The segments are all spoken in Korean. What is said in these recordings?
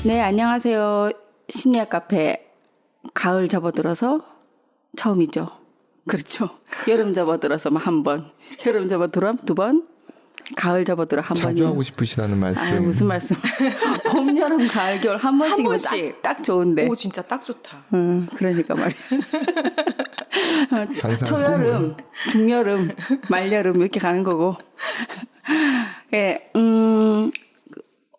네, 안녕하세요. 심리학 카페 가을 접어들어서 처음이죠. 그렇죠. 여름 접어들어서 한 번, 여름 접어들어 두 번, 가을 접어들어 한 번. 자주 하고 싶으시다는 말씀. 무슨 말씀? 봄, 여름, 가을, 겨울 한 번씩이면 딱 좋은데. 오, 진짜 딱 좋다. 그러니까 말이야. 항상 초여름, 중여름, 말여름 이렇게 가는 거고. 예,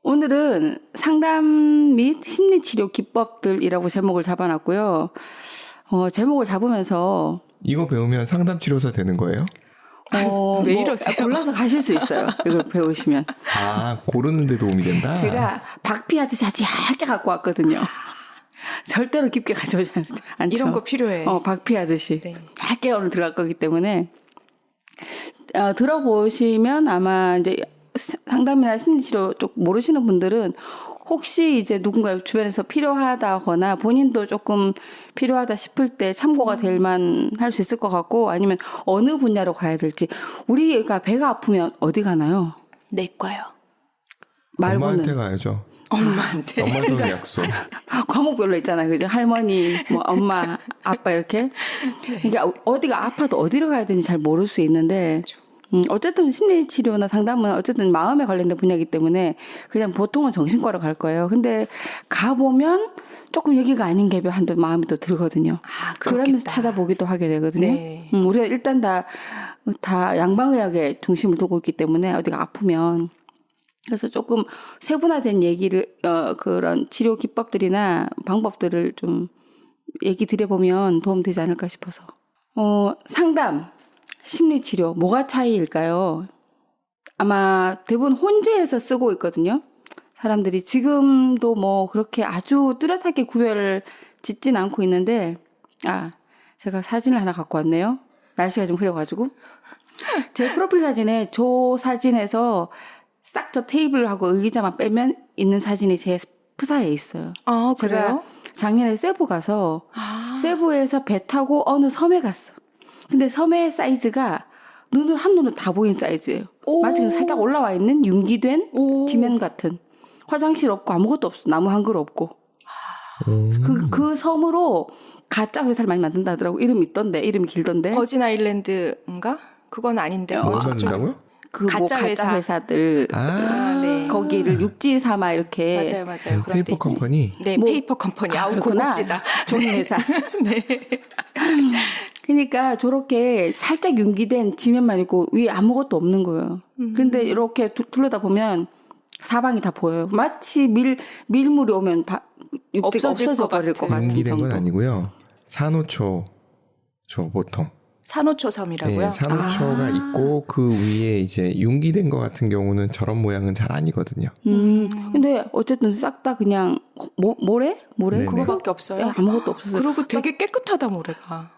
오늘은 상담 및 심리치료 기법들이라고 제목을 잡아놨고요. 제목을 잡으면서 이거 배우면 상담치료사 되는 거예요? 왜 이러세요? 골라서 가실 수 있어요. 이걸 배우시면. 아, 고르는 데 도움이 된다? 제가 박피하듯이 아주 얇게 갖고 왔거든요. 절대로 깊게 가져오지 않죠. 이런 거 필요해. 박피하듯이. 네. 얇게 오늘 들어갈 거기 때문에 들어보시면 아마 이제 상담이나 심리치료 쪽 모르시는 분들은 혹시 이제 누군가 주변에서 필요하다거나 본인도 조금 필요하다 싶을 때 참고가 될 만할 수 있을 것 같고, 아니면 어느 분야로 가야 될지. 우리가 배가 아프면 어디 가나요? 내과요. 말고는 엄마한테 가야죠. 엄마한테. 엄마 전 약속. 과목별로 있잖아요. 그죠? 할머니, 뭐 엄마, 아빠 이렇게. 그러니까 어디가 아파도 어디로 가야 되는지 잘 모를 수 있는데, 어쨌든 심리치료나 상담은 어쨌든 마음에 관련된 분야이기 때문에 그냥 보통은 정신과로 갈 거예요. 근데 가보면 조금 여기가 아닌 게 한두 마음이 또 들거든요. 그러면서 찾아보기도 하게 되거든요. 네. 우리가 일단 다 양방의학에 중심을 두고 있기 때문에 어디가 아프면. 그래서 조금 세분화된 얘기를, 그런 치료 기법들이나 방법들을 좀 얘기 드려보면 도움되지 않을까 싶어서. 상담. 심리치료 뭐가 차이일까요? 아마 대부분 혼재해서 쓰고 있거든요. 사람들이 지금도 뭐 그렇게 아주 뚜렷하게 구별을 짓진 않고 있는데, 제가 사진을 하나 갖고 왔네요. 날씨가 좀 흐려가지고 제 프로필 사진에 저 사진에서 싹 저 테이블하고 의자만 빼면 있는 사진이 제 푸사에 있어요. 아, 제가 그래요? 작년에 세부 가서 세부에서 배 타고 어느 섬에 갔어. 근데 섬의 사이즈가 한눈에 다 보이는 사이즈예요. 마치 그냥 살짝 올라와 있는 융기된 지면 같은. 화장실 없고 아무것도 없어. 나무 한 그루 없고. 그 섬으로 가짜 회사를 많이 만든다 하더라고. 이름이 있던데. 이름이 길던데. 버진 아일랜드인가? 그건 아닌데요. 뭘 만든다고요? 가짜 회사들. 네. 거기를 육지 삼아 이렇게. 맞아요. 그런 데 페이퍼 있지. 컴퍼니? 네, 페이퍼 컴퍼니. 아우, 그렇구나. 고급지다. 좋은 회사. 네. 그러니까 저렇게 살짝 융기된 지면만 있고 위에 아무것도 없는 거예요. 근데 이렇게 둘러다 보면 사방이 다 보여요. 마치 밀물이 오면 육지가 없어져 버릴 것 같은 융기된 정도. 건 아니고요. 산호초 보통. 산호초 섬이라고요? 네, 산호초가 있고 그 위에 이제 융기된 것 같은 경우는 저런 모양은 잘 아니거든요. 근데 어쨌든 싹 다 그냥 모래? 네네. 그거밖에 없어요? 아무것도 없어서. 그리고 되게 깨끗하다, 모래가.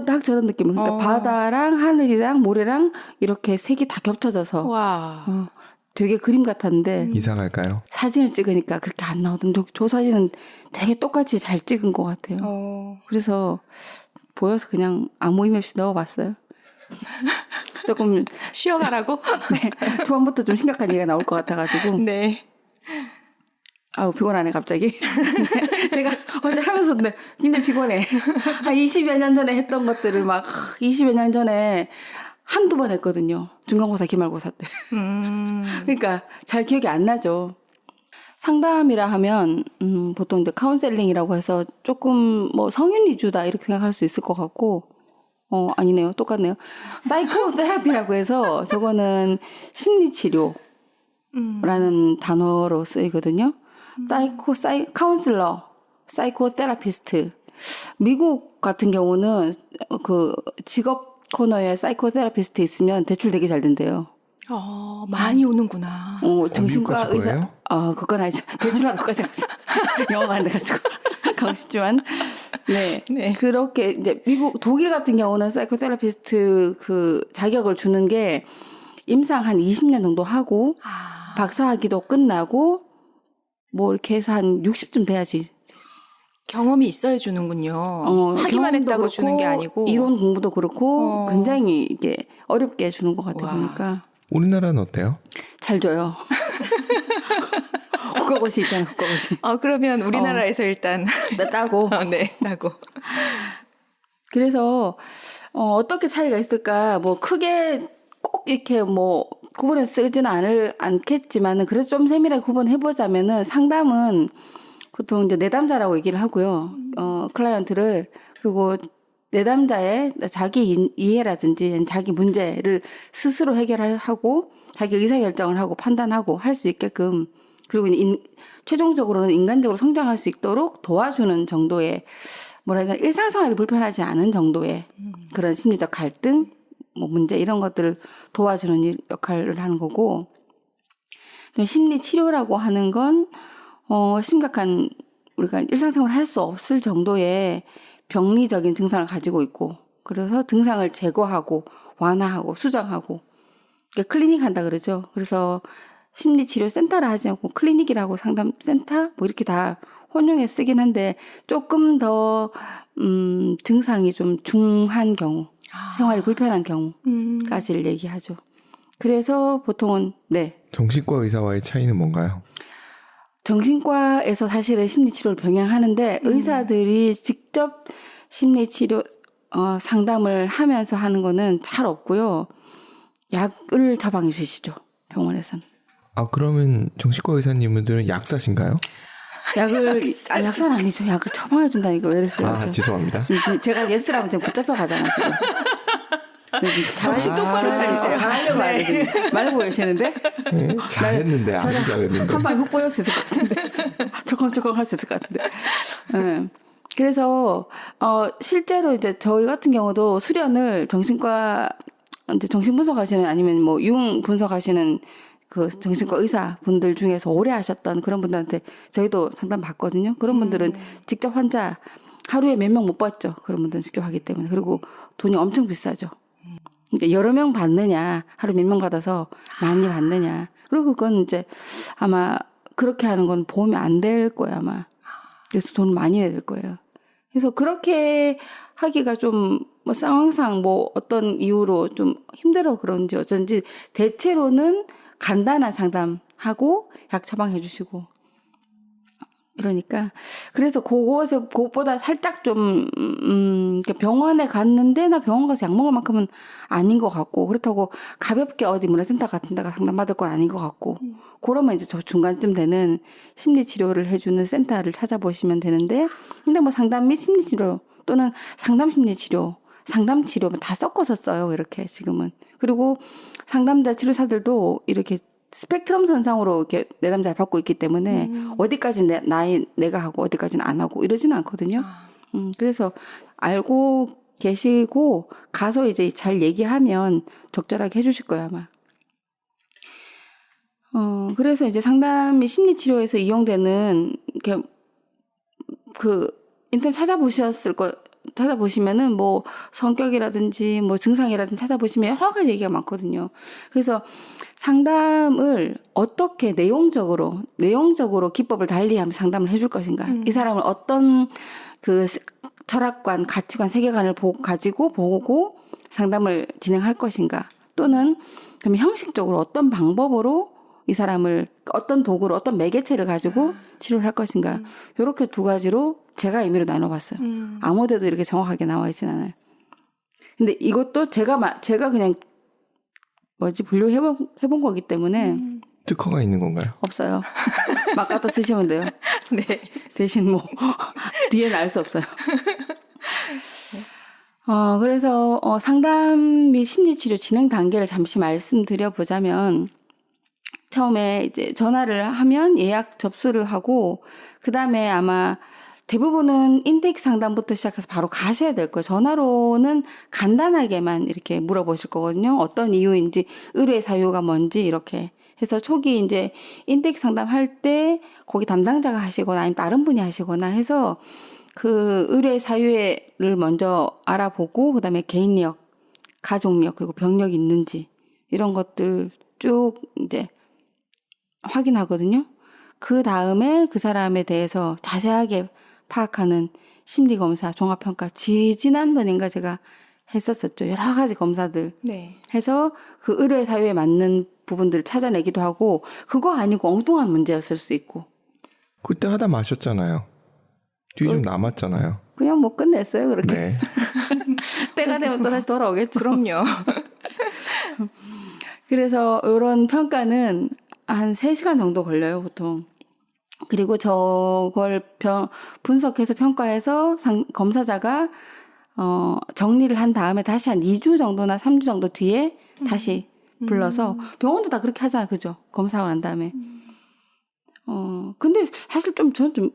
딱 저런 느낌. 그러니까 바다랑 하늘이랑 모래랑 이렇게 색이 다 겹쳐져서 와. 되게 그림 같았는데 이상할까요? 사진을 찍으니까 그렇게 안 나오던데 저 사진은 되게 똑같이 잘 찍은 것 같아요. 그래서 보여서 그냥 아무 의미 없이 넣어봤어요. 조금 쉬어가라고? 네, 초반부터 좀 심각한 얘기가 나올 것 같아가지고. 네. 아우 피곤하네 갑자기. 제가 어제 하면서 굉장히 피곤해. 한 20여 년 전에 했던 것들을 막 20여 년 전에 한두 번 했거든요. 중간고사 기말고사 때. 그러니까 잘 기억이 안 나죠. 상담이라 하면 보통 이제 카운셀링이라고 해서 조금 뭐 성인 위주다 이렇게 생각할 수 있을 것 같고, 아니네요. 똑같네요. 사이코테라피라고 해서 저거는 심리치료라는 단어로 쓰이거든요. 카운슬러, 사이코테라피스트. 미국 같은 경우는 그 직업 코너에 사이코테라피스트 있으면 대출 되게 잘 된대요. 많이 오는구나. 정신과 미국 가실 의사. 거예요? 그건 아니죠. 대출하러까지 갔어. 영어가 안 돼가지고. 가고 싶지만. 네. 그렇게, 이제, 독일 같은 경우는 사이코테라피스트 그 자격을 주는 게 임상 한 20년 정도 하고, 박사학위도 끝나고, 뭐 이렇게 해서 한 60쯤 돼야지. 경험이 있어야 주는군요. 하기만 했다고 그렇고, 주는 게 아니고. 이론 공부도 그렇고, 굉장히 이게 어렵게 주는 것 같아, 보니까. 우리나라는 어때요? 잘 줘요. 국가고시 있잖아, 국가고시. 그러면 우리나라에서 일단 나 따고. 네, 따고. 그래서 어떻게 차이가 있을까? 뭐 크게 꼭 이렇게 뭐 구분해 쓰지는 않겠지만은 그래도 좀 세밀하게 구분해 보자면은 상담은 보통 이제 내담자라고 얘기를 하고요. 클라이언트를 그리고 내담자의 자기 이해라든지 자기 문제를 스스로 해결하고 자기 의사결정을 하고 판단하고 할 수 있게끔 그리고 최종적으로는 인간적으로 성장할 수 있도록 도와주는 정도의 뭐라 해야 되나 일상생활이 불편하지 않은 정도의 그런 심리적 갈등, 뭐 문제 이런 것들을 도와주는 역할을 하는 거고 심리 치료라고 하는 건 심각한 우리가 일상생활을 할 수 없을 정도의 병리적인 증상을 가지고 있고 그래서 증상을 제거하고 완화하고 수정하고 그러니까 클리닉 한다 그러죠. 그래서 심리치료센터를 하지 않고 클리닉이라고 상담센터 뭐 이렇게 다 혼용해 쓰긴 한데 조금 더 증상이 좀 중한 경우 생활이 불편한 경우까지를 얘기하죠. 그래서 보통은 네. 정신과 의사와의 차이는 뭔가요? 정신과에서 사실은 심리치료를 병행하는데 의사들이 직접 심리치료 상담을 하면서 하는 거는 잘 없고요. 약을 처방해 주시죠. 병원에서는. 그러면 정신과 의사님들은 약사신가요? 약사는 아니죠. 약을 처방해 준다니까 왜 그랬어요? 죄송합니다. 지금 제가 예스라면 지금 붙잡혀 가잖아 지금. 정신 똑바로 차리세요. 잘하려고 하는데 지금 말고 계시는데. 네, 잘했는데 아주 잘했는데. 한 방에 훅 보낼 수 있을 것 같은데. 철컹철컹 할 수 있을 것 같은데. 네. 그래서 실제로 이제 저희 같은 경우도 수련을 정신과 이제 정신 분석하시는 아니면 뭐 융 분석하시는 그 정신과 의사 분들 중에서 오래 하셨던 그런 분들한테 저희도 상담 받거든요. 그런 분들은 직접 환자 하루에 몇 명 못 봤죠. 그런 분들은 직접 하기 때문에. 그리고 돈이 엄청 비싸죠. 그러니까 여러 명 받느냐, 하루 몇 명 받아서 많이 받느냐. 그리고 그건 이제 아마 그렇게 하는 건 보험이 안 될 거예요, 아마. 그래서 돈 많이 내야 될 거예요. 그래서 그렇게 하기가 좀 뭐 상황상 뭐 어떤 이유로 좀 힘들어 그런지 어쩐지 대체로는 간단한 상담하고 약 처방해 주시고 그러니까 그래서 그것보다 살짝 좀 병원에 갔는데 나 병원 가서 약 먹을 만큼은 아닌 것 같고 그렇다고 가볍게 어디 문화센터 같은 데가 상담받을 건 아닌 것 같고 그러면 이제 저 중간쯤 되는 심리치료를 해주는 센터를 찾아보시면 되는데 근데 뭐 상담 및 심리치료 또는 상담심리치료 상담치료 다 섞어서 써요 이렇게 지금은 그리고 상담자 치료사들도 이렇게 스펙트럼 선상으로 이렇게 내담자를 받고 있기 때문에 어디까지 내가 하고 어디까지는 안 하고 이러지는 않거든요. 그래서 알고 계시고 가서 이제 잘 얘기하면 적절하게 해주실 거예요 아마. 그래서 이제 상담이 심리치료에서 이용되는 이렇게 그 인터넷 찾아보시면은 뭐 성격이라든지 뭐 증상이라든지 찾아보시면 여러 가지 얘기가 많거든요. 그래서 상담을 어떻게 내용적으로 기법을 달리하면 상담을 해줄 것인가. 이 사람을 어떤 그 철학관, 가치관, 세계관을 가지고 보고 상담을 진행할 것인가. 또는 그럼 형식적으로 어떤 방법으로 이 사람을 어떤 도구로 어떤 매개체를 가지고 치료를 할 것인가. 이렇게 두 가지로 제가 임의로 나눠봤어요. 아무데도 이렇게 정확하게 나와 있진 않아요. 근데 이것도 제가 그냥 분류해본 거기 때문에 특허가 있는 건가요? 없어요. 막 갖다 쓰시면 돼요. 네. 대신 뭐 뒤에는 알 수 없어요. 그래서 상담 및 심리치료 진행 단계를 잠시 말씀드려 보자면 처음에 이제 전화를 하면 예약 접수를 하고 그다음에 아마 대부분은 인테이크 상담부터 시작해서 바로 가셔야 될 거예요. 전화로는 간단하게만 이렇게 물어보실 거거든요. 어떤 이유인지, 의뢰 사유가 뭔지 이렇게 해서 초기 이제 인테이크 상담할 때 거기 담당자가 하시거나 아니면 다른 분이 하시거나 해서 그 의뢰 사유를 먼저 알아보고 그다음에 개인력, 가족력 그리고 병력이 있는지 이런 것들 쭉 이제 확인하거든요. 그 다음에 그 사람에 대해서 자세하게 파악하는 심리검사, 종합평가 지난번인가 제가 했었었죠. 여러 가지 검사들 네. 해서 그 의뢰 사유에 맞는 부분들을 찾아내기도 하고 그거 아니고 엉뚱한 문제였을 수 있고 그때 하다 마셨잖아요. 뒤에 좀 남았잖아요. 그냥 뭐 끝냈어요. 그렇게. 네. 때가 되면 또 다시 돌아오겠죠. 그럼요. 그래서 이런 평가는 한 3시간 정도 걸려요, 보통. 그리고 저걸 분석해서 평가해서 검사자가 정리를 한 다음에 다시 한 2주 정도나 3주 정도 뒤에 다시 불러서 병원도 다 그렇게 하잖아, 그죠? 검사하고 난 다음에. 근데 사실 저는 좀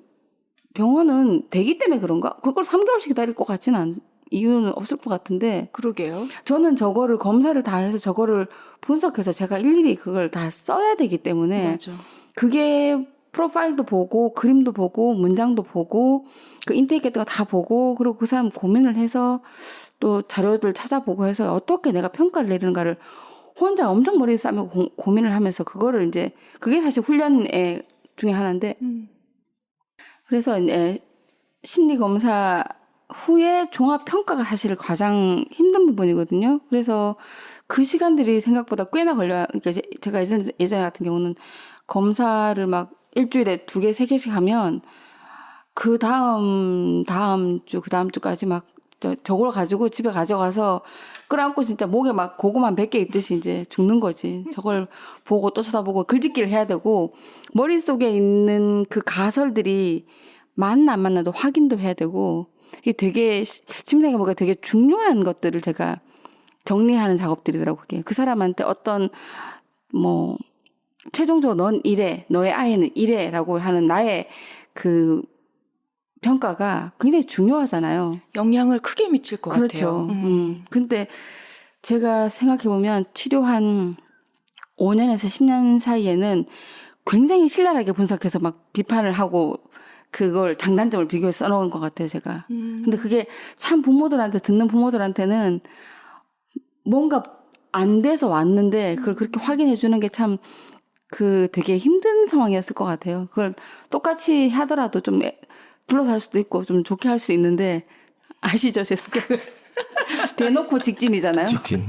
병원은 대기 때문에 그런가? 그걸 3개월씩 기다릴 것 같지는 이유는 없을 것 같은데. 그러게요. 저는 저거를 검사를 다 해서 저거를 분석해서 제가 일일이 그걸 다 써야 되기 때문에. 맞아. 그게 프로파일도 보고 그림도 보고 문장도 보고 그 인테이크 같은 거 다 보고 그리고 그 사람 고민을 해서 또 자료들 찾아보고 해서 어떻게 내가 평가를 내리는가를 혼자 엄청 머리에 싸매고 고민을 하면서 그거를 이제 그게 사실 훈련의 중에 하나인데 그래서 이제 심리 검사 후에 종합 평가가 사실 가장 힘든 부분이거든요. 그래서 그 시간들이 생각보다 꽤나 걸려요. 그러니까 제가 예전에 같은 경우는 검사를 막 일주일에 2개, 3개씩 하면 그 다음 주까지 막 저걸 가지고 집에 가져가서 끌어안고 진짜 목에 막 고구마 100개 있듯이 이제 죽는 거지. 저걸 보고 또 쳐다보고 글짓기를 해야 되고 머릿속에 있는 그 가설들이 맞나 안 맞나도 확인도 해야 되고 이게 되게 지금 생각해보니까 되게 중요한 것들을 제가 정리하는 작업들이더라고요. 그게. 그 사람한테 어떤 뭐 최종적으로 넌 이래, 너의 아이는 이래라고 하는 나의 그 평가가 굉장히 중요하잖아요. 영향을 크게 미칠 것 그렇죠. 같아요. 근데 제가 생각해보면 치료 한 5년에서 10년 사이에는 굉장히 신랄하게 분석해서 막 비판을 하고 그걸 장단점을 비교해서 써놓은 것 같아요, 제가. 근데 그게 참 듣는 부모들한테는 뭔가 안 돼서 왔는데 그걸 그렇게 확인해 주는 게 참 되게 힘든 상황이었을 것 같아요. 그걸 똑같이 하더라도 좀 둘러서 할 수도 있고 좀 좋게 할 수 있는데 아시죠, 제 성격을. 대놓고 직진이잖아요. 직진.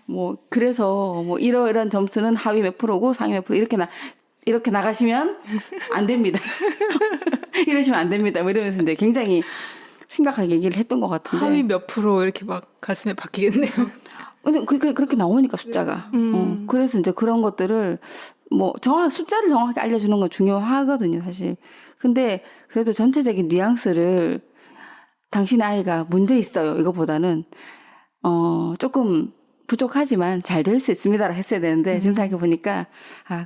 뭐 그래서 뭐 이런 점수는 하위 몇 프로고 상위 몇 프로 이렇게 나가시면 안 됩니다. 이러시면 안 됩니다. 뭐 이러면서 이제 굉장히 심각하게 얘기를 했던 것 같은데. 하위 몇 프로 이렇게 막 가슴에 박히겠네요. 근데 그렇게 나오니까 숫자가. 그래서 이제 그런 것들을 뭐 숫자를 정확하게 알려주는 건 중요하거든요, 사실. 근데 그래도 전체적인 뉘앙스를 당신 아이가 문제 있어요, 이거보다는 조금 부족하지만 잘 될 수 있습니다라고 했어야 되는데 지금 생각해 보니까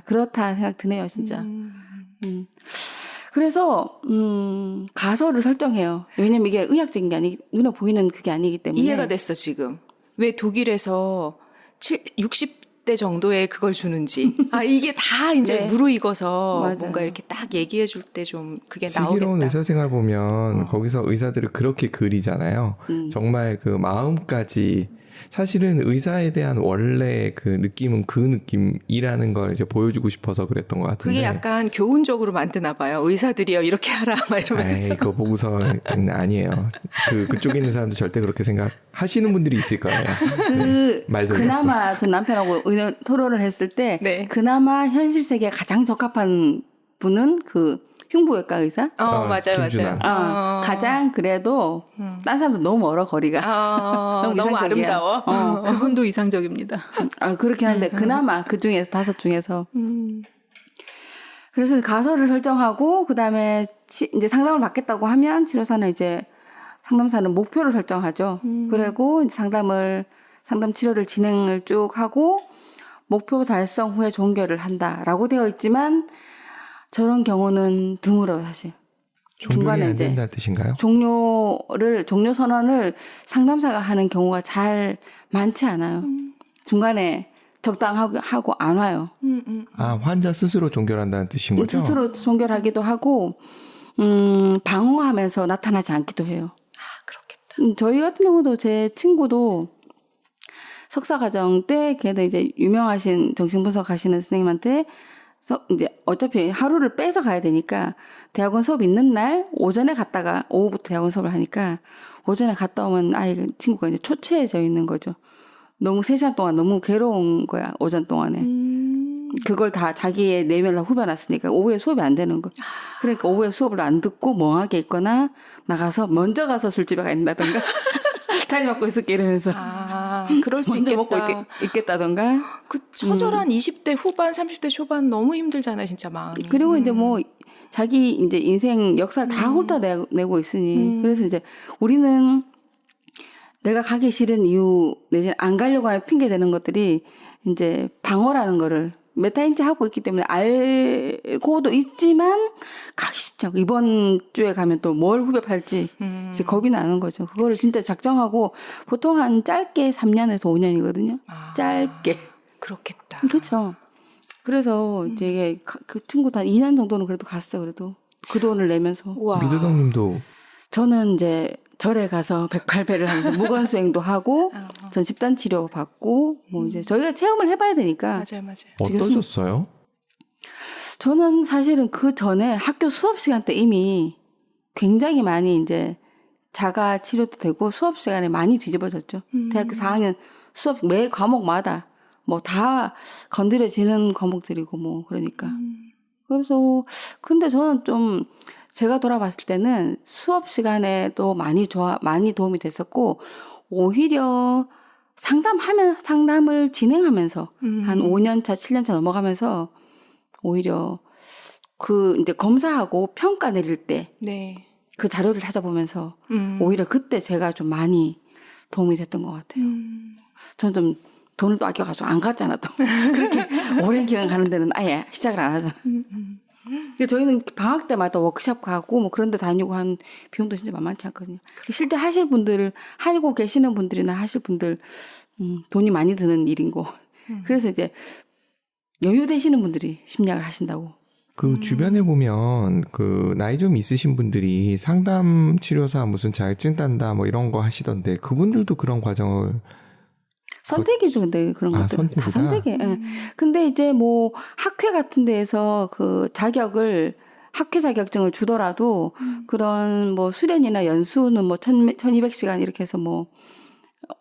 그렇다 생각 드네요, 진짜. 그래서 가설을 설정해요. 왜냐면 이게 의학적인 게 눈에 보이는 그게 아니기 때문에. 이해가 됐어, 지금. 왜 독일에서 60대 정도에 그걸 주는지. 이게 다 이제 네. 무르익어서 맞아요. 뭔가 이렇게 딱 얘기해 줄 때 좀 그게 슬기로운 나오겠다. 의사생활 보면 거기서 의사들을 그렇게 그리잖아요. 정말 그 마음까지 사실은 의사에 대한 원래 그 느낌은 그 느낌이라는 걸 이제 보여주고 싶어서 그랬던 것 같은데. 그게 약간 교훈적으로 만드나 봐요. 의사들이요 이렇게 하라 막 이러면서. 그거 보고서는 아니에요. 그쪽에 있는 사람도 절대 그렇게 생각하시는 분들이 있을 거예요. 말도 그나마 전 남편하고 토론을 했을 때 네. 그나마 현실 세계에 가장 적합한 분은 흉부외과 의사? 맞아요, 김준환. 맞아요. 가장 그래도 딴 사람도 너무 멀어 거리가. 너무 이상적이야. 아름다워. 그분도 이상적입니다. 그렇긴 한데 그나마 그 중에서 5 중에서. 그래서 가설을 설정하고 그다음에 이제 상담을 받겠다고 하면 치료사는 이제 상담사는 목표를 설정하죠. 그리고 이제 상담 치료를 진행을 쭉 하고 목표 달성 후에 종결을 한다라고 되어 있지만 저런 경우는 드물어요, 사실. 종결이 안 된다는 뜻인가요? 종료 선언을 상담사가 하는 경우가 잘 많지 않아요. 중간에 적당하고 안 와요. 환자 스스로 종결한다는 뜻인 거죠? 스스로 종결하기도 하고 방어하면서 나타나지 않기도 해요. 그렇겠다. 저희 같은 경우도 제 친구도 석사과정 때 걔도 이제 유명하신 정신분석 하시는 선생님한테 이제 어차피 하루를 빼서 가야 되니까 대학원 수업 있는 날 오전에 갔다가 오후부터 대학원 수업을 하니까 오전에 갔다 오면 친구가 이제 초췌해져 있는 거죠. 너무 3시간 동안 너무 괴로운 거야, 오전 동안에. 그걸 다 자기의 내면을 후벼놨으니까 오후에 수업이 안 되는 거. 그러니까 오후에 수업을 안 듣고 멍하게 있거나 나가서 먼저 가서 술집에 가 있다던가 자리 맡고 있을게 이러면서 그럴 수 먼저 있겠다. 먹고 있겠다던가. 그 처절한 20대 후반, 30대 초반 너무 힘들잖아요, 진짜 마음이. 그리고 이제 뭐 자기 이제 인생 역사를 다 훑어내고 있으니 그래서 이제 우리는 내가 가기 싫은 이유 내지는 안 가려고 하는 핑계 대는 것들이 이제 방어라는 거를 메타인지 하고 있기 때문에 알고도 있지만 가기 쉽지 않고 이번 주에 가면 또 뭘 후벼 팔지 이제 겁이 나는 거죠. 그거를 진짜 작정하고 보통 한 짧게 3년에서 5년이거든요. 짧게. 그렇겠다. 그렇죠. 그래서 이제 그 친구도 한 2년 정도는 그래도 갔어. 그래도 그 돈을 내면서. 우와. 민두덕님도 저는 이제 절에 가서 108배를 하면서 무건수행도 하고 전 집단 치료 받고 뭐 이제 저희가 체험을 해봐야 되니까. 맞아요. 어떠셨어요? 저는 사실은 그 전에 학교 수업 시간 때 이미 굉장히 많이 이제 자가 치료도 되고 수업 시간에 많이 뒤집어졌죠. 대학교 4학년 수업 매 과목마다 뭐 다 건드려지는 과목들이고 뭐 그러니까. 그래서 근데 저는 좀 제가 돌아봤을 때는 수업 시간에도 많이 도움이 됐었고 오히려 상담을 진행하면서 한 5년 차, 7년 차 넘어가면서 오히려 그 이제 검사하고 평가 내릴 때 네. 그 자료를 찾아보면서 오히려 그때 제가 좀 많이 도움이 됐던 것 같아요. 저는 좀 돈을 또 아껴가지고 안 갔잖아 또. 그렇게 오랜 기간 가는 데는 아예 시작을 안 하잖아. 그래서 저희는 방학 때마다 워크숍 가고 뭐 그런 데 다니고 한 비용도 진짜 만만치 않거든요. 실제 하고 계시는 분들이나 하실 분들 돈이 많이 드는 일인 거. 그래서 이제 여유 되시는 분들이 심리학을 하신다고. 그 주변에 보면 그 나이 좀 있으신 분들이 상담 치료사 무슨 자격증 딴다 뭐 이런 거 하시던데 그분들도 그런 과정을 선택이죠, 근데 그런 것들은 다 선택이에요. 예. 근데 이제 뭐 학회 같은 데에서 그 학회 자격증을 주더라도 그런 뭐 수련이나 연수는 뭐 1200시간 이렇게 해서 뭐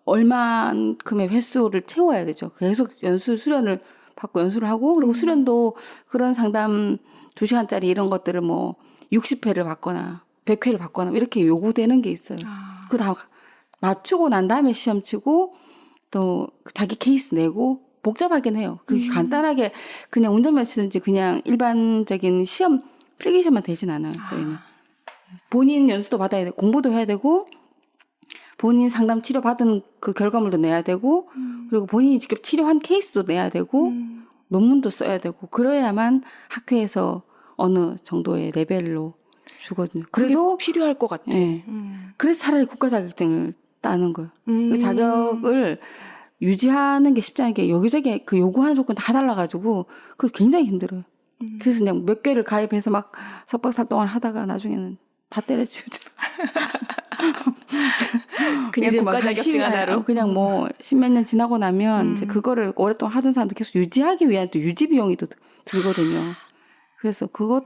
얼만큼의 횟수를 채워야 되죠. 계속 수련을 받고 연수를 하고 그리고 수련도 그런 상담 2시간짜리 이런 것들을 뭐 60회를 받거나 100회를 받거나 이렇게 요구되는 게 있어요. 그거 다 맞추고 난 다음에 시험 치고 또 자기 케이스 내고 복잡하긴 해요. 그게 간단하게 그냥 운전면허든지 그냥 일반적인 필기시험만 되진 않아요. 저희는 본인 연수도 받아야 되고 공부도 해야 되고 본인 상담 치료 받은 그 결과물도 내야 되고 그리고 본인이 직접 치료한 케이스도 내야 되고 논문도 써야 되고 그래야만 학회에서 어느 정도의 레벨로 주거든요. 그래도 필요할 것 같아. 네. 그래서 차라리 국가 자격증을 따는 거예요. 그 자격을 유지하는 게 쉽지 않은 게 여기저기 그 요구하는 조건 다 달라가지고 그거 굉장히 힘들어요. 그래서 그냥 몇 개를 가입해서 막 석박사 동안 하다가 나중에는 다 때려치우죠. 그냥 국가 자격증 하나로. 그냥 뭐 십몇 년 지나고 나면 이제 그거를 오랫동안 하던 사람들 계속 유지하기 위한 또 유지 비용이 또 들거든요. 그래서 그걸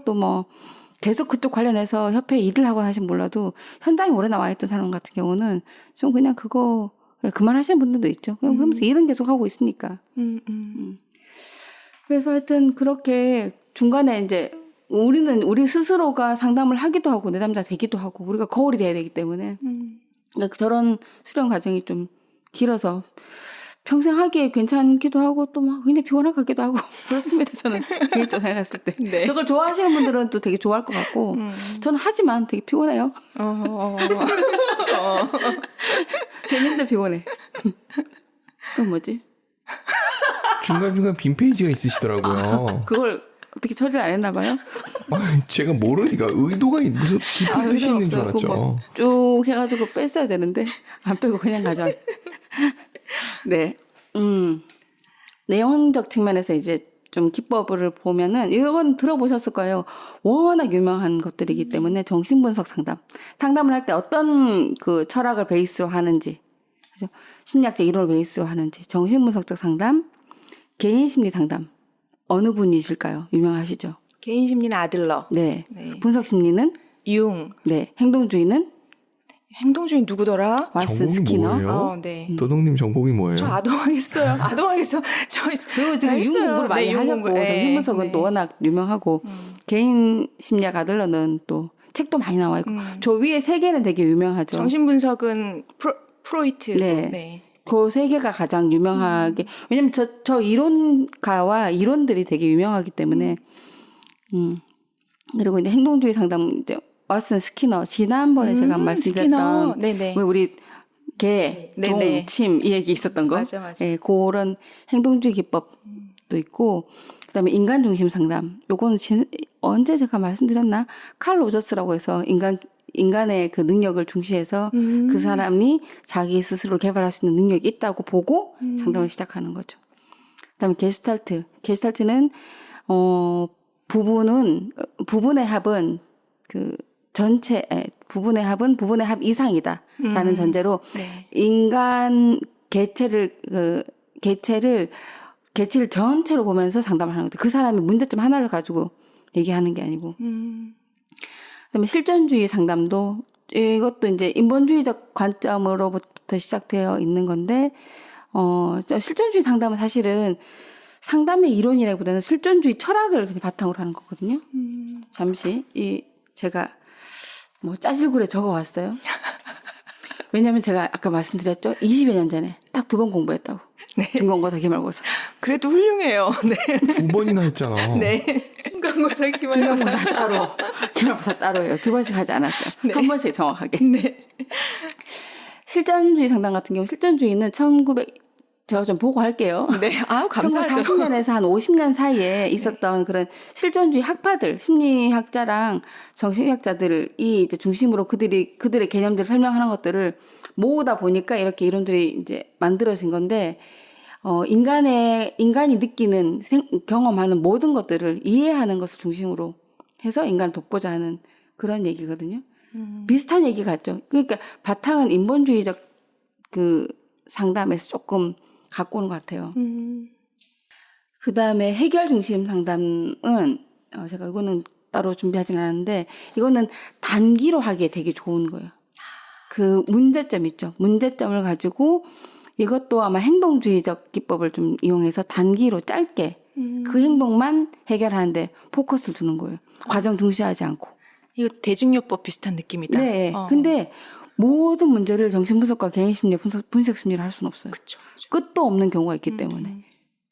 또 뭐 계속 그쪽 관련해서 협회에 일을 하거나 하신 몰라도 현장에 오래 나와 있던 사람 같은 경우는 좀 그냥 그거 그만하시는 분들도 있죠. 그러면서 일은 계속 하고 있으니까. 그래서 하여튼 그렇게 중간에 이제 우리 스스로가 상담을 하기도 하고 내담자 되기도 하고 우리가 거울이 돼야 되기 때문에 그러니까 저런 수련 과정이 좀 길어서 평생 하기에 괜찮기도 하고 또 막 굉장히 피곤할 것 같기도 하고 그렇습니다. 저는 개인적으로 생각했을 때. 네. 저걸 좋아하시는 분들은 또 되게 좋아할 것 같고 저는 하지만 되게 피곤해요. 재밌는데 피곤해. 그건 뭐지? 중간중간 빈 페이지가 있으시더라고요. 그걸 어떻게 처리를 안 했나 봐요? 제가 모르니까 의도가 무슨 깊은 뜻이 있는 줄 알았죠. 뭐 쭉 해가지고 뺐어야 되는데 안 빼고 그냥 가져왔. 네. 내용적 측면에서 이제 좀 기법을 보면은 이건 들어보셨을 거예요. 워낙 유명한 것들이기 때문에 정신분석 상담을 할 때 어떤 그 철학을 베이스로 하는지, 그죠? 심리학적 이론을 베이스로 하는지, 정신분석적 상담, 개인심리 상담 어느 분이실까요? 유명하시죠? 개인 심리는 아들러. 네. 네. 분석 심리는 융. 네. 행동주의는 행동주의 누구더라? 왓슨 전공이 스키너. 뭐예요? 네. 도덕님 전공이 뭐예요? 저 아동하겠어요. 아동하겠어. 그리고 지금 융 공부를 많이 하셨고 정신분석은 또 워낙 유명하고 개인 심리학 아들러는 또 책도 많이 나와 있고 저 위에 세 개는 되게 유명하죠. 정신분석은 프로이트. 네. 네. 그 세 개가 가장 유명하게 왜냐면 저 이론가와 이론들이 되게 유명하기 때문에 그리고 이제 행동주의 상담 이제 왓슨 스키너 지난번에 제가 말씀드렸던 스키너. 네네. 왜 우리 개, 종, 네네. 침 이 얘기 있었던 거. 맞아. 예, 그런 행동주의 기법도 있고 그다음에 인간 중심 상담. 요거는 언제 제가 말씀드렸나? 칼 로저스라고 해서 인간의 그 능력을 중시해서 그 사람이 자기 스스로 개발할 수 있는 능력이 있다고 보고 상담을 시작하는 거죠. 그다음에 게슈탈트. 게슈탈트는 부분의 합은 그 전체 부분의 합은 부분의 합 이상이다라는 전제로 네. 인간 개체를 전체로 보면서 상담을 하는 거죠. 그 사람의 문제점 하나를 가지고 얘기하는 게 아니고. 그다음에 실존주의 상담도 이것도 이제 인본주의적 관점으로부터 시작되어 있는 건데 저 실존주의 상담은 사실은 상담의 이론이라기보다는 실존주의 철학을 그냥 바탕으로 하는 거거든요. 잠시 제가 뭐 짜질구레 적어왔어요. 왜냐하면 제가 아까 말씀드렸죠. 20여 년 전에 딱 2번 공부했다고. 네. 중간고사, 기말고사. 그래도 훌륭해요. 네. 2번이나 했잖아. 네. 중간고사, 기말고사. 중간고사 따로, 기말고사 따로예요. 2번씩 하지 않았어요. 네. 한 번씩 정확하게. 네. 실존주의 상담 같은 경우 실존주의는 제가 좀 보고 할게요. 네. 아우, 감사하죠. 1940년에서 한 50년 사이에 있었던 그런 실존주의 학파들, 심리학자랑 정신학자들이 이제 중심으로 그들의 개념들을 설명하는 것들을 모으다 보니까 이렇게 이론들이 이제 만들어진 건데, 인간이 느끼는 경험하는 모든 것들을 이해하는 것을 중심으로 해서 인간을 돕고자 하는 그런 얘기거든요. 비슷한 얘기 같죠. 그러니까 바탕은 인본주의적 그 상담에서 조금 갖고 오는 것 같아요. 그 다음에 해결 중심 상담은 제가 이거는 따로 준비하진 않았는데 이거는 단기로 하기에 되게 좋은 거예요. 그 문제점 있죠. 문제점을 가지고 이것도 아마 행동주의적 기법을 좀 이용해서 단기로 짧게 그 행동만 해결하는데 포커스를 두는 거예요. 과정 중시하지 않고. 이거 대증요법 비슷한 느낌이다. 네. 근데 모든 문제를 정신분석과 개인심리, 분석심리를 할 수는 없어요. 그쵸. 끝도 없는 경우가 있기 때문에.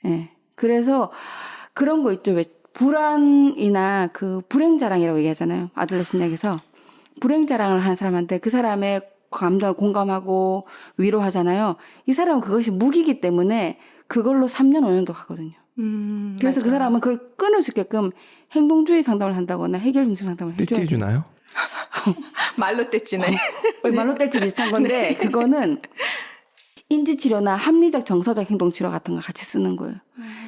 예. 그래서 그런 거 있죠. 왜 불안이나 그 불행자랑이라고 얘기하잖아요. 아들러 심리학에서. 불행자랑을 하는 사람한테 그 사람의 감정을 공감하고 위로하잖아요. 이 사람은 그것이 무기이기 때문에 그걸로 3년, 5년도 가거든요. 그래서 맞아요. 그 사람은 그걸 끊을 수 있게끔 행동주의 상담을 한다거나 해결 중심 상담을 해줘야 돼요. 떼주나요? 말로 떼지네. 말로 뗄지 비슷한 건데 네. 그거는 인지치료나 합리적 정서적 행동치료 같은 거 같이 쓰는 거예요.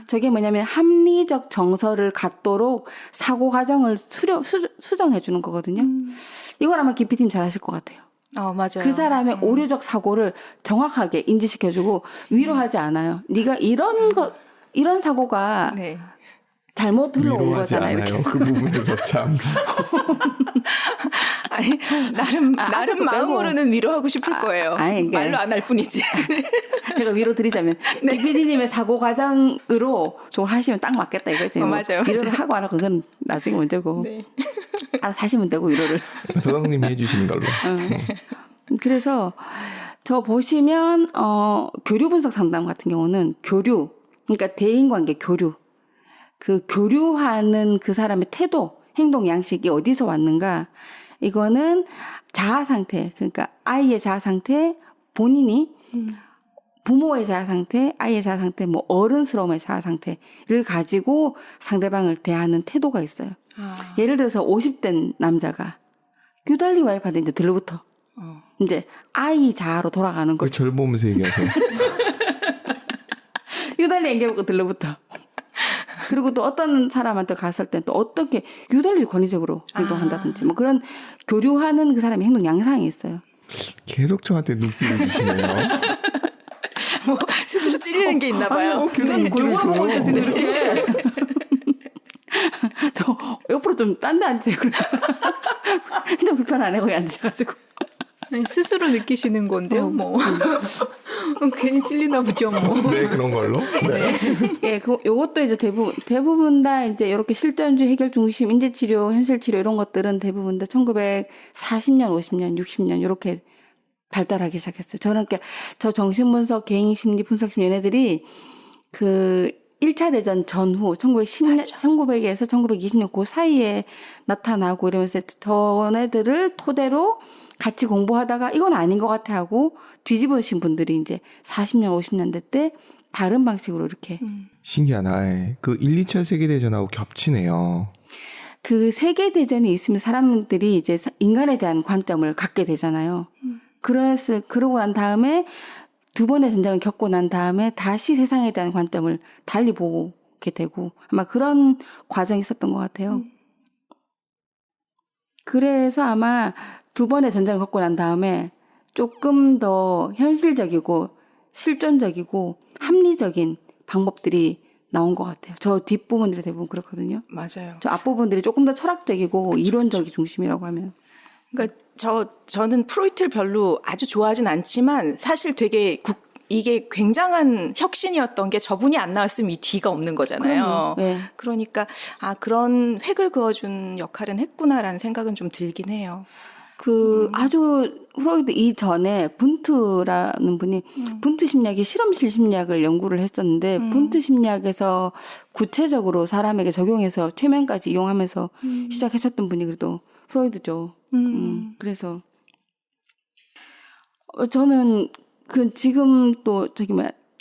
저게 뭐냐면 합리적 정서를 갖도록 사고 과정을 수정해 주는 거거든요. 이걸 아마 기피팀 잘 하실 것 같아요. 맞아요. 그 사람의 오류적 사고를 정확하게 인지시켜주고 위로하지 않아요. 네가 이런 사고가 네. 잘못 흘러온 위로하지 거잖아요. 않아요. 이렇게. 그 부분에서 참. 아니, 나름 아무것도 마음으로는 위로하고 싶을 거예요. 그러니까 말로 안 할 뿐이지. 제가 위로 드리자면 DPD님의 사고 과정으로 저걸 하시면 딱 맞겠다 이거지. 맞아요. 위로를 하고 안 하고 그건 나중에 문제고. 네. 알아서 하시면 되고 위로를. 도덕님이 해주시는 걸로. 그래서 저 보시면 교류 분석 상담 같은 경우는 그러니까 대인관계 교류. 그 교류하는 그 사람의 태도, 행동 양식이 어디서 왔는가? 이거는 자아 상태, 그러니까 아이의 자아 상태, 본인이 부모의 자아 상태, 아이의 자아 상태, 뭐 어른스러움의 자아 상태를 가지고 상대방을 대하는 태도가 있어요. 예를 들어서 50대 남자가 유달리 와이프한테 이제 들러붙어. 이제 아이 자아로 돌아가는 왜 거죠. 절 보면서 얘기하세요? 유달리 앵겨먹고 들러붙어. 그리고 또 어떤 사람한테 갔을 땐 또 어떻게 유달리 권위적으로 행동한다든지 뭐 그런 교류하는 그 사람의 행동 양상이 있어요. 계속 저한테 눈길을 주시네요. 뭐 스스로 찔리는 게 있나 봐요. 계속 눈길을 요거를 보고 있어, 지금 줘요. 이렇게. 저 옆으로 좀 딴 데 앉으세요. 그냥 불편 안 하고 앉으셔가지고. 아니, 스스로 느끼시는 건데요, 뭐. 괜히 찔리나 보죠, 뭐. 네, 그런 걸로. 네. 예, 요것도 이제 대부분 다 이제 이렇게 실존주의 해결 중심, 인지치료, 현실치료 이런 것들은 대부분 다 1940년, 50년, 60년 이렇게 발달하기 시작했어요. 저는 저 정신분석, 개인심리, 분석심 얘네들이 그 1차 대전 전후 1910년, 1900에서 1920년 그 사이에 나타나고 이러면서 저네들을 토대로 같이 공부하다가 이건 아닌 것 같아 하고 뒤집으신 분들이 이제 40년, 50년대 때 다른 방식으로 이렇게. 신기하다. 예. 그 1, 2차 세계대전하고 겹치네요. 그 세계대전이 있으면 사람들이 이제 인간에 대한 관점을 갖게 되잖아요. 그러고 난 다음에 두 번의 전쟁을 겪고 난 다음에 다시 세상에 대한 관점을 달리 보게 되고 아마 그런 과정이 있었던 것 같아요. 그래서 아마 두 번의 전쟁을 겪고 난 다음에 조금 더 현실적이고 실존적이고 합리적인 방법들이 나온 것 같아요. 저 뒷부분들이 대부분 그렇거든요. 맞아요. 저 앞부분들이 조금 더 철학적이고 이론적인 중심이라고 하면. 그러니까 저는 프로이트를 별로 아주 좋아하진 않지만 사실 되게 이게 굉장한 혁신이었던 게 저분이 안 나왔으면 이 뒤가 없는 거잖아요. 네. 그러니까 그런 획을 그어준 역할은 했구나라는 생각은 좀 들긴 해요. 아주 프로이드 이전에 분트라는 분이 분트 심리학이 실험실 심리학을 연구를 했었는데 분트 심리학에서 구체적으로 사람에게 적용해서 최면까지 이용하면서 시작하셨던 분이 그래도 프로이드죠. 그래서 저는 지금 또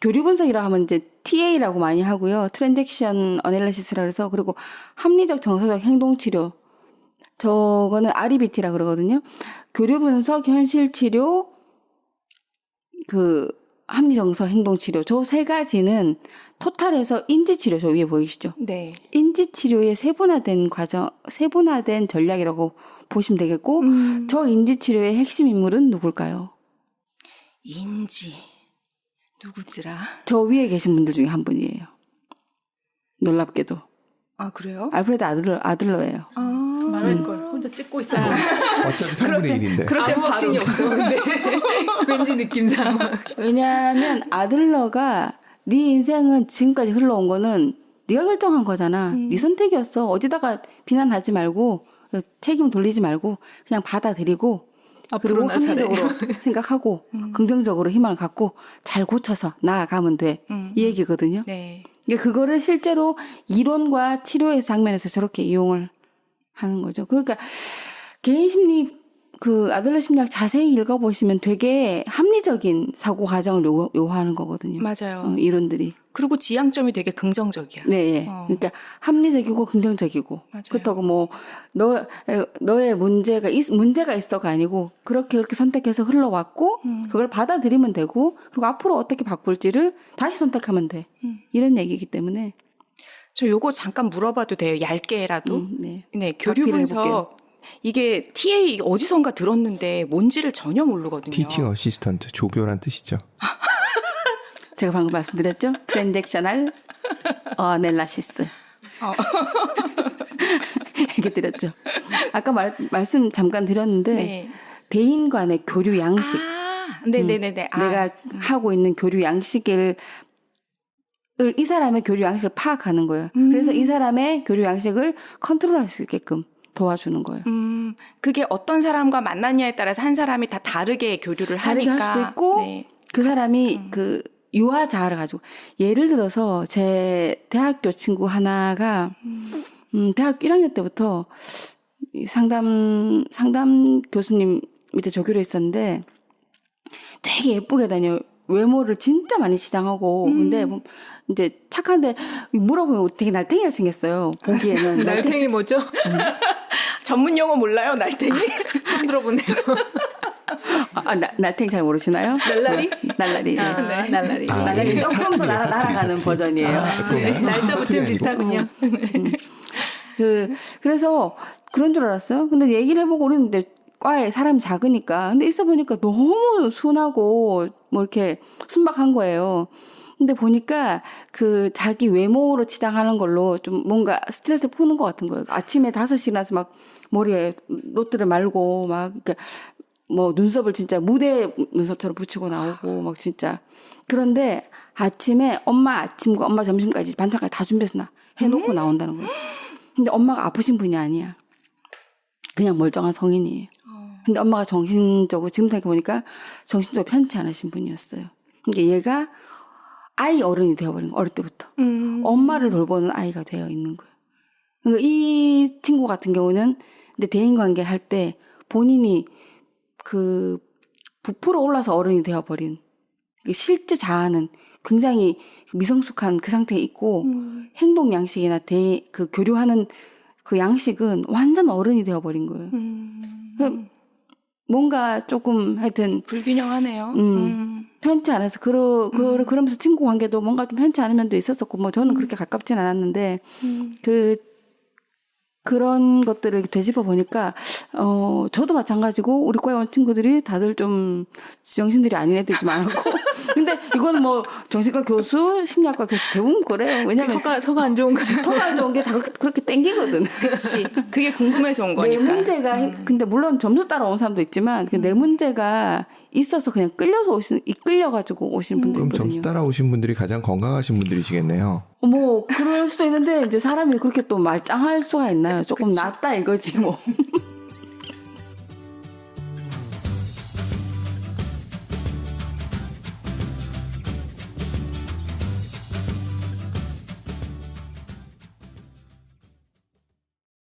교류 분석이라 하면 이제 TA라고 많이 하고요. 트랜잭션 어널리시스라 해서 그리고 합리적 정서적 행동 치료. 저거는 REBT라 그러거든요. 교류 분석, 현실 치료, 합리 정서 행동 치료. 저 세 가지는 토탈에서 인지 치료 저 위에 보이시죠? 네. 인지 치료의 세분화된 전략이라고 보시면 되겠고 저 인지 치료의 핵심 인물은 누굴까요? 인지 누구더라? 저 위에 계신 분들 중에 한 분이에요. 놀랍게도. 그래요? 알프레드 아들러예요. 말할 걸 혼자 찍고 있어요. 어차피 3분의 1인데. 그럴 땐 아무 확신이 바로. 없어. 근데 왠지 느낌상. 왜냐하면 아들러가 네 인생은 지금까지 흘러온 거는 네가 결정한 거잖아. 네 선택이었어. 어디다가 비난하지 말고 책임 돌리지 말고 그냥 받아들이고 그리고 앞으로나 잘해. 합리적으로 생각하고 긍정적으로 희망을 갖고 잘 고쳐서 나아가면 돼. 이 얘기거든요. 네. 그러니까 그거를 실제로 이론과 치료의 장면에서 저렇게 이용을 하는 거죠. 그러니까 개인 심리 아들러 심리학 자세히 읽어보시면 되게 합리적인 사고 과정을 요하는 거거든요. 맞아요. 이론들이. 그리고 지향점이 되게 긍정적이야. 네, 예. 그러니까 합리적이고 긍정적이고. 맞아요. 그렇다고 너의 문제가 있어가 아니고 그렇게 선택해서 흘러왔고 그걸 받아들이면 되고 그리고 앞으로 어떻게 바꿀지를 다시 선택하면 돼. 이런 얘기이기 때문에. 저 요거 잠깐 물어봐도 돼요? 얇게라도. 네. 네, 교류 답변을 분석. 해볼게요. 이게 TA 어디선가 들었는데 뭔지를 전혀 모르거든요. 티칭 어시스턴트, 조교란 뜻이죠. 제가 방금 말씀드렸죠? 트랜잭셔널 어널리시스. 얘기 드렸죠. 아까 말씀 잠깐 드렸는데 네. 대인 간의 교류 양식. 네네네네. 내가 하고 있는 교류 양식을 이 사람의 교류 양식을 파악하는 거예요. 그래서 이 사람의 교류 양식을 컨트롤할 수 있게끔 도와주는 거예요. 그게 어떤 사람과 만났냐에 따라서 한 사람이 다 다르게 교류를 다르게 하니까. 할 수도 있고 네. 그 사람이 유아 자아를 가지고 예를 들어서 제 대학교 친구 하나가 대학교 1학년 때부터 상담 교수님 밑에 조교로 있었는데 되게 예쁘게 다녀요. 외모를 진짜 많이 지장하고 근데 이제 착한데 물어보면 되게 날쌘이가 생겼어요. 보기에는 날탱이 뭐죠? 전문 용어 몰라요, 날탱이? 처음 들어보네요. 날탱이 잘 모르시나요? 날라리? 날라리. 네. 날라리. 날라리 조금 더 날아가는 버전이에요. 네. 날짜부터 사투리 비슷하군요. 그래서 그런 줄 알았어요. 근데 얘기를 해보고 우리는 근데 과에 사람이 작으니까. 근데 있어 보니까 너무 순하고 뭐 이렇게 순박한 거예요. 근데 보니까 자기 외모로 치장하는 걸로 좀 뭔가 스트레스를 푸는 것 같은 거예요. 아침에 5시에 일어나서 막 머리에 롯들을 말고 막 뭐 눈썹을 진짜 무대 눈썹처럼 붙이고 나오고 막 진짜. 그런데 아침에 엄마 아침과 엄마 점심까지 반찬까지 다 준비해서 해놓고 나온다는 거예요. 근데 엄마가 아프신 분이 아니야. 그냥 멀쩡한 성인이에요. 근데 엄마가 정신적으로 지금 생각해보니까 정신적으로 편치 않으신 분이었어요. 그러니까 얘가 아이 어른이 되어버린 거예요. 어릴 때부터. 엄마를 돌보는 아이가 되어 있는 거예요. 그러니까 이 친구 같은 경우는 근데 대인관계 할 때 본인이 그 부풀어 올라서 어른이 되어버린 실제 자아는 굉장히 미성숙한 그 상태에 있고 행동 양식이나 그 교류하는 그 양식은 완전 어른이 되어버린 거예요. 뭔가 조금 하여튼 불균형하네요. 편치 않아서 그러면서 친구 관계도 뭔가 좀 편치 않은 면도 있었었고 뭐 저는 그렇게 가깝진 않았는데 그런 것들을 되짚어 보니까 저도 마찬가지고 우리 과에 온 친구들이 다들 좀 정신들이 아닌 애들이 좀 많았고 근데 이건 뭐 정신과 교수, 심리학과 교수 대부분 그래요. 왜냐면 터가 안 좋은가요? 터가 안 좋은 게 다 그렇게 땡기거든. 그렇지. 그게 궁금해서 온 내 거니까. 문제가 근데 물론 점수 따라온 사람도 있지만 내 문제가 있어서 그냥 이끌려가지고 오시는 분도 그럼 있거든요. 점수 따라오신 분들이 가장 건강하신 분들이시겠네요. 뭐 그럴 수도 있는데 이제 사람이 그렇게 또 말짱할 수가 있나요? 조금 낫다 이거지 뭐.